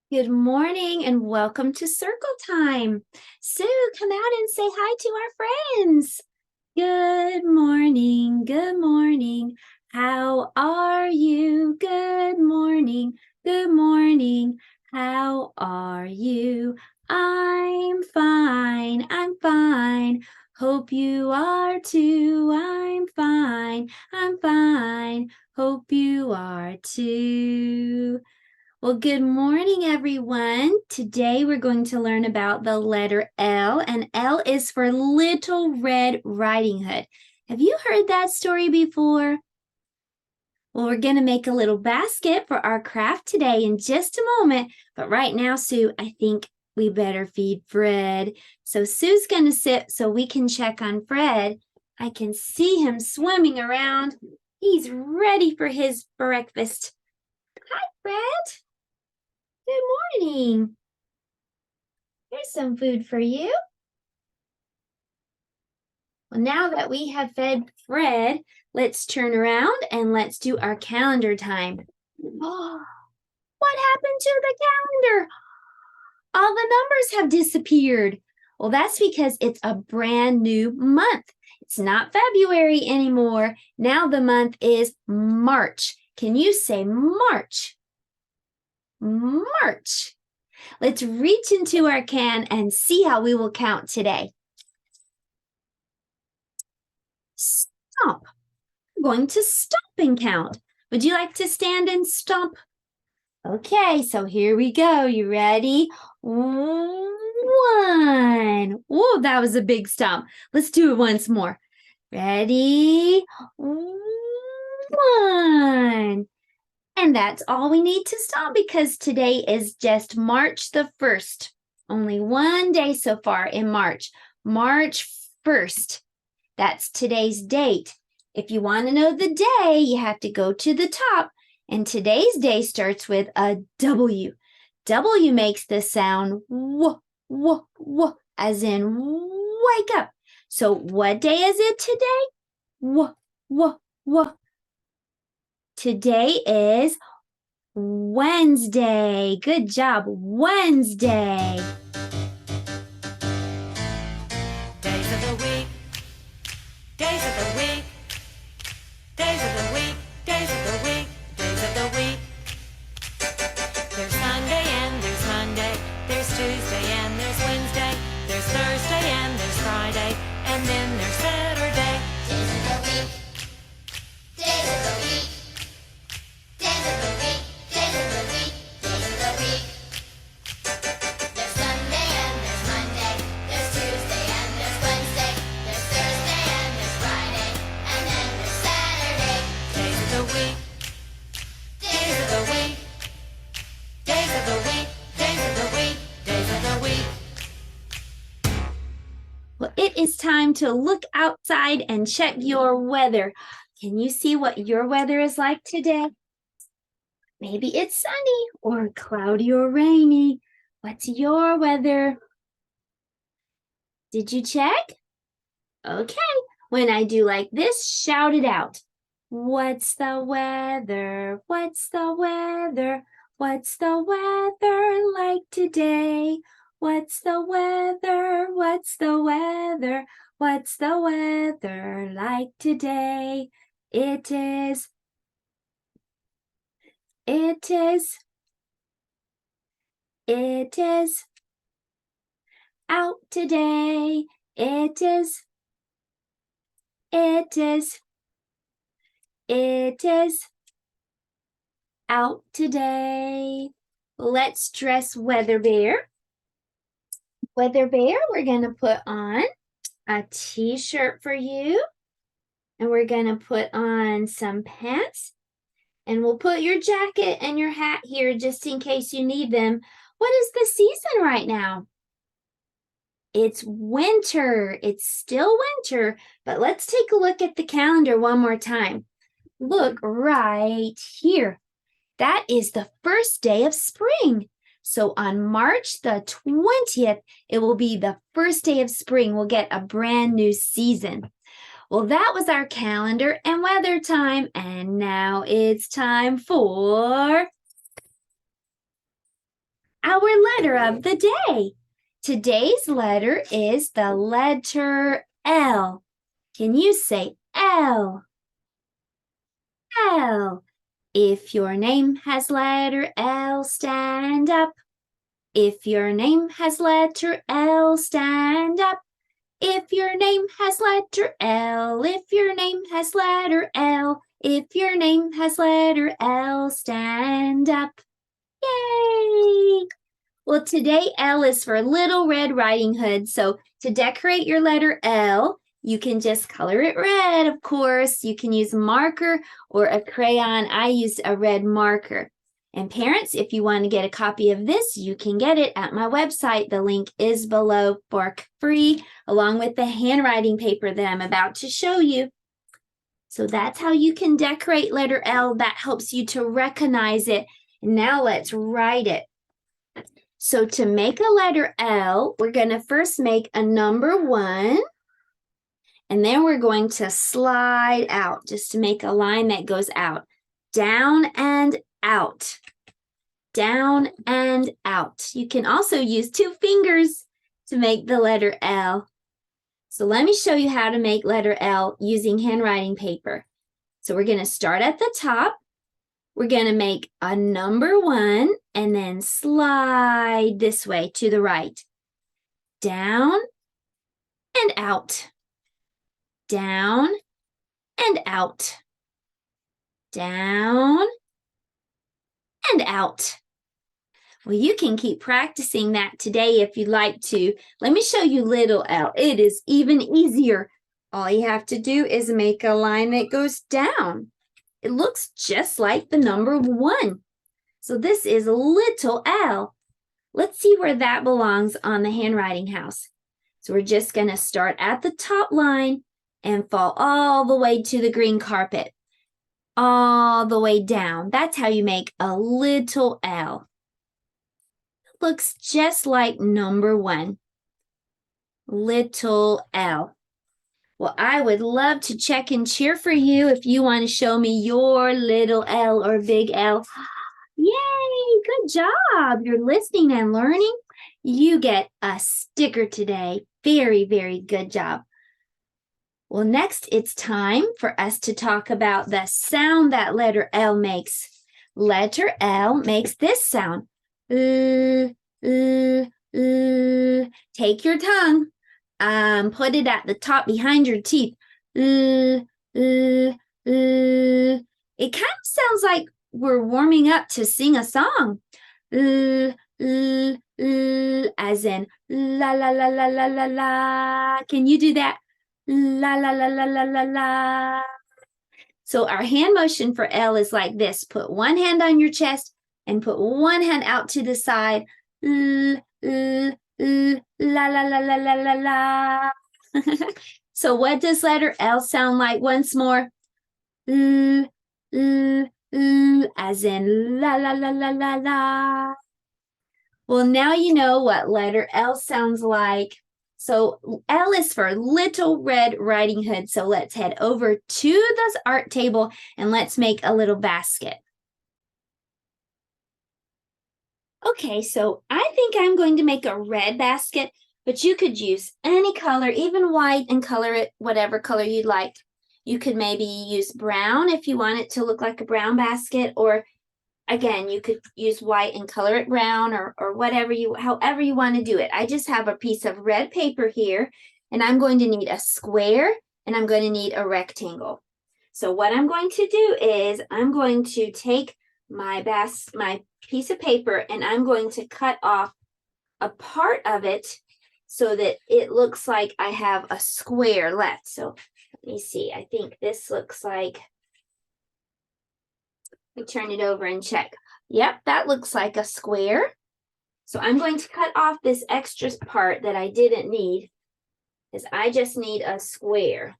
Good morning and welcome to Circle Time. Sue, come out and say hi to our friends. Good morning. Good morning. How are you? Good morning. Good morning. How are you? I'm fine. I'm fine. Hope you are too. I'm fine. I'm fine. Hope you are too. Well, good morning, everyone. Today we're going to learn about the letter L, and L is for Little Red Riding Hood. Have you heard that story before? Well, we're going to make a little basket for our craft today in just a moment. But right now, Sue, I think we better feed Fred. So Sue's going to sit so we can check on Fred. I can see him swimming around. He's ready for his breakfast. Hi, Fred. Good morning. Here's some food for you. Well, now that we have fed Fred, let's turn around and let's do our calendar time. Oh, what happened to the calendar? All the numbers have disappeared. Well, that's because it's a brand new month. It's not February anymore. Now the month is March. Can you say March? March. Let's reach into our can and see how we will count today. Stomp. I'm going to stomp and count. Would you like to stand and stomp? Okay, so here we go. You ready? 1. Oh, that was a big stomp. Let's do it once more. Ready? 1. And that's all we need to stomp because today is just March the 1st. Only one day so far in March. March 1st. That's today's date. If you want to know the day, you have to go to the top. And today's day starts with a W. W makes the sound w, w, w, as in wake up. So what day is it today? W, w, w. Today is Wednesday. Good job, Wednesday. Days of the week, days of the week, days of the week, days of the week, days of the week. There's Sunday and there's Monday, there's Tuesday and there's Wednesday, there's Thursday and there's Friday, and then there's Saturday. Days of the week, days of the week, days of the week, days of the week, days of the week. There's Sunday and there's Monday, there's Tuesday and there's Wednesday, there's Thursday and there's Friday, and then there's Saturday. Days of the week, days of the week, days of the week, days of the week, days of the week. Well, it is time to look outside and check your weather. Can you see what your weather is like today? Maybe it's sunny or cloudy or rainy. What's your weather? Did you check? Okay. When I do like this, shout it out. What's the weather? What's the weather? What's the weather like today? What's the weather? What's the weather? What's the weather like today? It is out today. It is out today. Let's dress Weather Bear. Weather Bear, we're going to put on a t-shirt for you. And we're going to put on some pants. And we'll put your jacket and your hat here just in case you need them. What is the season right now? It's winter. It's still winter, but let's take a look at the calendar one more time. Look right here. That is the first day of spring. So on March the 20th, it will be the first day of spring. We'll get a brand new season. Well, that was our calendar and weather time, and now it's time for our letter of the day. Today's letter is the letter L. Can you say L? L. If your name has letter L, stand up. If your name has letter L, stand up. If your name has letter L, if your name has letter L, if your name has letter L, stand up. Yay! Well, today L is for Little Red Riding Hood. So to decorate your letter L, you can just color it red, of course. You can use marker or a crayon. I used a red marker. And parents, if you want to get a copy of this, you can get it at my website. The link is below for free, along with the handwriting paper that I'm about to show you. So that's how you can decorate letter L. That helps you to recognize it. Now let's write it. So to make a letter L, we're going to first make a number 1. And then we're going to slide out just to make a line that goes out. Down and out. Down and out. You can also use 2 fingers to make the letter L. So let me show you how to make letter L using handwriting paper. So we're going to start at the top. We're going to make a number 1 and then slide this way to the right. Down and out. Down and out. Down and out. Well, you can keep practicing that today if you'd like to. Let me show you little L. It is even easier. All you have to do is make a line that goes down. It looks just like the number 1. So this is little L. Let's see where that belongs on the handwriting house. So we're just going to start at the top line and fall all the way to the green carpet. All the way down. That's how you make a little L. It looks just like number 1. Little L. Well, I would love to check and cheer for you if you want to show me your little L or big L. Yay, good job. You're listening and learning. You get a sticker today. Very, very good job. Well, next it's time for us to talk about the sound that letter L makes. Letter L makes this sound. Take your tongue. Put it at the top behind your teeth. It kind of sounds like we're warming up to sing a song. As in la la la la la la la. Can you do that? La la la la la la la. So our hand motion for L is like this. Put one hand on your chest and put one hand out to the side. La la la la la la la. So what does letter L sound like once more? As in la la la la la la. Well, now you know what letter L sounds like. So L is for Little Red Riding Hood. So let's head over to the art table and let's make a little basket. Okay, so I think I'm going to make a red basket, but you could use any color, even white, and color it whatever color you'd like. You could maybe use brown if you want it to look like a brown basket, or again, you could use white and color it brown, or whatever however you want to do it. I just have a piece of red paper here, and I'm going to need a square, and I'm going to need a rectangle. So what I'm going to do is I'm going to take my piece of paper, and I'm going to cut off a part of it so that it looks like I have a square left. So let me see. I think this looks like, let me turn it over and check. Yep, that looks like a square. So I'm going to cut off this extra part that I didn't need, because I just need a square.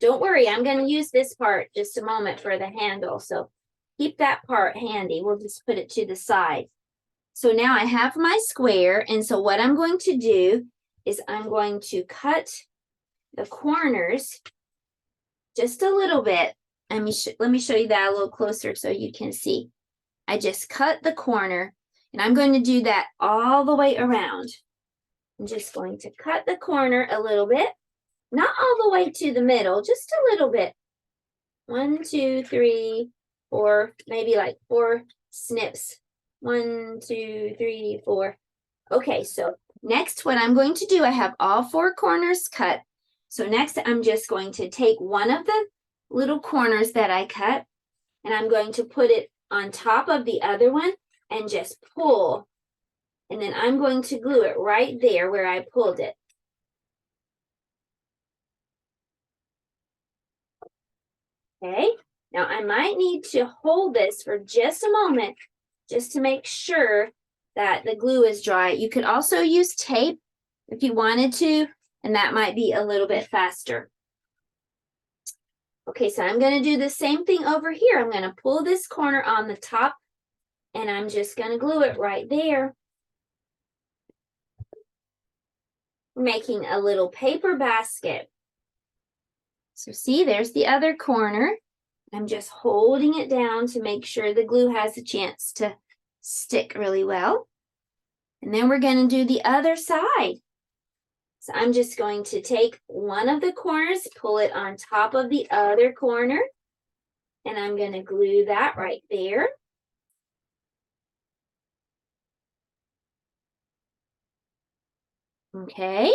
Don't worry, I'm going to use this part just a moment for the handle. So keep that part handy. We'll just put it to the side. So now I have my square, and so what I'm going to do is I'm going to cut the corners just a little bit. Let me show you that a little closer so you can see. I just cut the corner, And I'm going to do that all the way around. I'm just going to cut the corner a little bit, not all the way to the middle, just a little bit. 1, 2, 3, 4, maybe like 4 snips. 1, 2, 3, 4. Okay, so next what I'm going to do, I have all 4 corners cut. So next I'm just going to take one of the little corners that I cut, and I'm going to put it on top of the other one and just pull. And then I'm going to glue it right there where I pulled it. Okay, now I might need to hold this for just a moment just to make sure that the glue is dry. You could also use tape if you wanted to, and that might be a little bit faster. Okay, so I'm going to do the same thing over here. I'm going to pull this corner on the top, and I'm just going to glue it right there. Making a little paper basket. So see, there's the other corner. I'm just holding it down to make sure the glue has a chance to stick really well. And then we're going to do the other side. So I'm just going to take one of the corners, pull it on top of the other corner, and I'm going to glue that right there. Okay.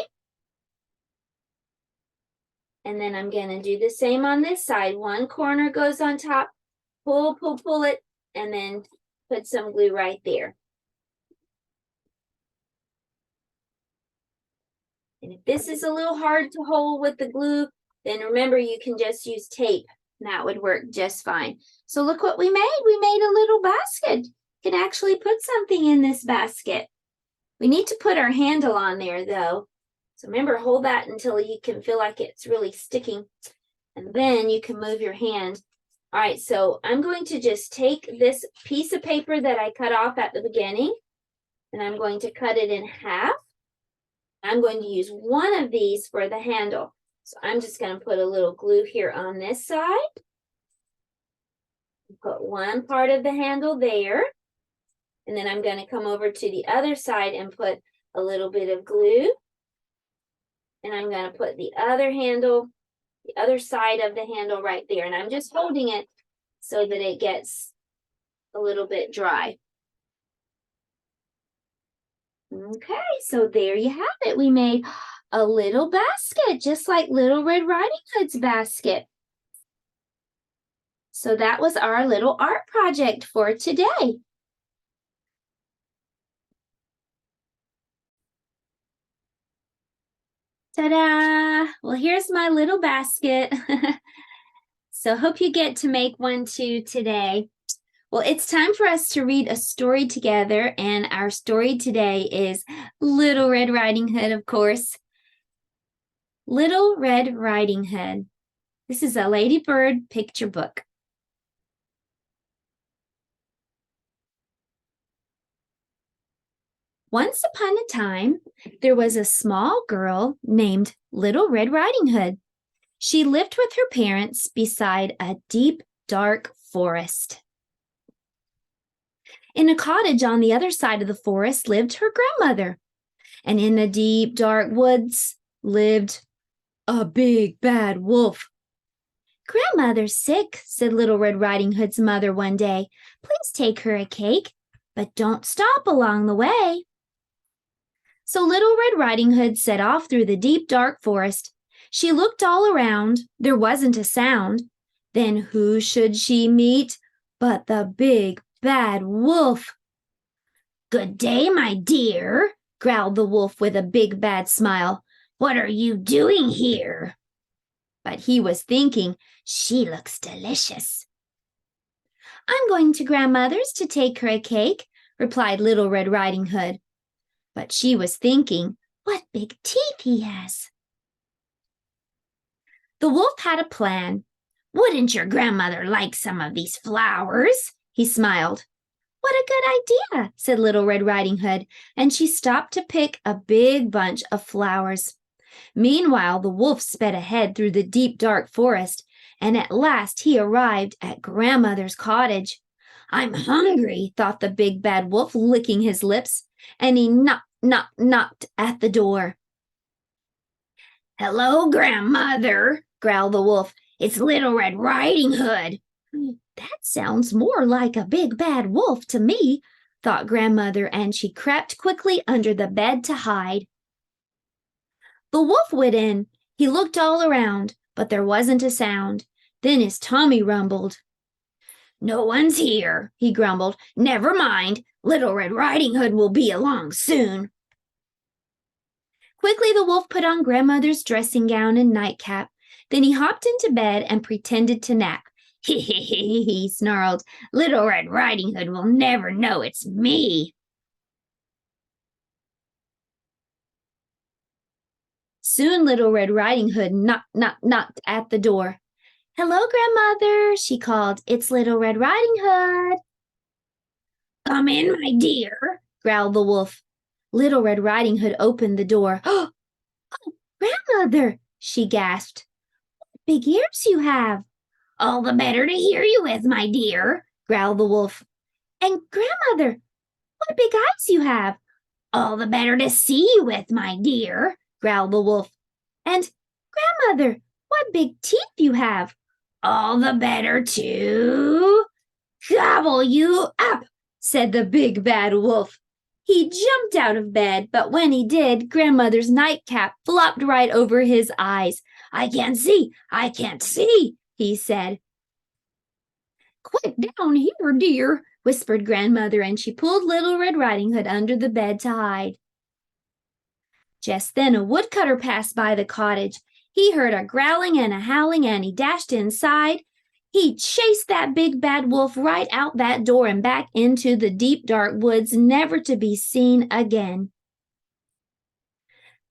And then I'm going to do the same on this side. One corner goes on top, pull, pull, pull it, and then put some glue right there. And if this is a little hard to hold with the glue, then remember you can just use tape. And that would work just fine. So look what we made. We made a little basket. You can actually put something in this basket. We need to put our handle on there though. So remember, hold that until you can feel like it's really sticking. And then you can move your hand. All right, so I'm going to just take this piece of paper that I cut off at the beginning, and I'm going to cut it in half. I'm going to use one of these for the handle. So I'm just going to put a little glue here on this side. Put one part of the handle there. And then I'm going to come over to the other side and put a little bit of glue. And I'm going to put the other handle, the other side of the handle right there. And I'm just holding it so that it gets a little bit dry. Okay, so there you have it. We made a little basket, just like Little Red Riding Hood's basket. So that was our little art project for today. Ta-da! Well, here's my little basket. So hope you get to make one too today. Well, it's time for us to read a story together, and our story today is Little Red Riding Hood, of course. Little Red Riding Hood. This is a Ladybird picture book. Once upon a time, there was a small girl named Little Red Riding Hood. She lived with her parents beside a deep, dark forest. In a cottage on the other side of the forest lived her grandmother. And in the deep, dark woods lived a big, bad wolf. "Grandmother's sick," said Little Red Riding Hood's mother one day. "Please take her a cake, but don't stop along the way." So Little Red Riding Hood set off through the deep, dark forest. She looked all around. There wasn't a sound. Then who should she meet but the big, bad wolf? "Good day, my dear," growled the wolf with a big, bad smile. "What are you doing here?" But he was thinking, "She looks delicious." "I'm going to Grandmother's to take her a cake," replied Little Red Riding Hood. But she was thinking, "What big teeth he has." The wolf had a plan. "Wouldn't your grandmother like some of these flowers?" he smiled. "What a good idea," said Little Red Riding Hood, and she stopped to pick a big bunch of flowers. Meanwhile, the wolf sped ahead through the deep, dark forest, and at last he arrived at Grandmother's cottage. I'm hungry, thought the big bad wolf, licking his lips, and he knocked at the door. Hello, grandmother, growled the wolf. It's Little Red Riding Hood. That sounds more like a big bad wolf to me, thought grandmother, and she crept quickly under the bed to hide. The wolf went in. He looked all around, but there wasn't a sound. Then his tummy rumbled. No one's here, he grumbled. Never mind. Little Red Riding Hood will be along soon. Quickly the wolf put on grandmother's dressing gown and nightcap. Then he hopped into bed and pretended to nap. He snarled. Little Red Riding Hood will never know it's me. Soon Little Red Riding Hood knocked at the door. Hello, grandmother, she called. It's Little Red Riding Hood. Come in, my dear, growled the wolf. Little Red Riding Hood opened the door. Oh, grandmother, she gasped. What big ears you have. All the better to hear you with, my dear, growled the wolf. And grandmother, what big eyes you have. All the better to see you with, my dear, growled the wolf. And grandmother, what big teeth you have. All the better to gobble you up, said the big bad wolf. He jumped out of bed, but when he did, grandmother's nightcap flopped right over his eyes. I can't see, he said. Quick down here, dear, whispered grandmother, and she pulled Little Red Riding Hood under the bed to hide. Just then a woodcutter passed by the cottage. He heard a growling and a howling, and he dashed inside. He chased that big bad wolf right out that door and back into the deep dark woods, never to be seen again.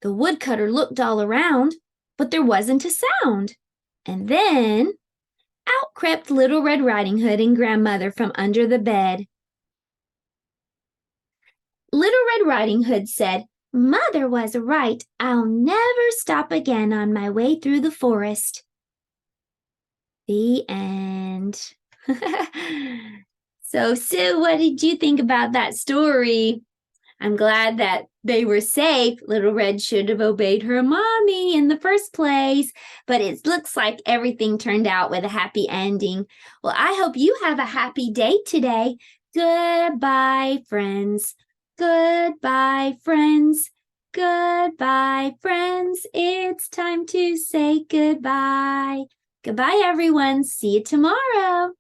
The woodcutter looked all around, but there wasn't a sound. And then out crept Little Red Riding Hood and grandmother from under the bed. Little Red Riding Hood said, Mother was right. I'll never stop again on my way through the forest. The end. So, Sue, what did you think about that story? I'm glad that they were safe. Little Red should have obeyed her mommy in the first place, but it looks like everything turned out with a happy ending. Well, I hope you have a happy day today. Goodbye, friends. Goodbye, friends. Goodbye, friends. It's time to say goodbye. Goodbye, everyone. See you tomorrow.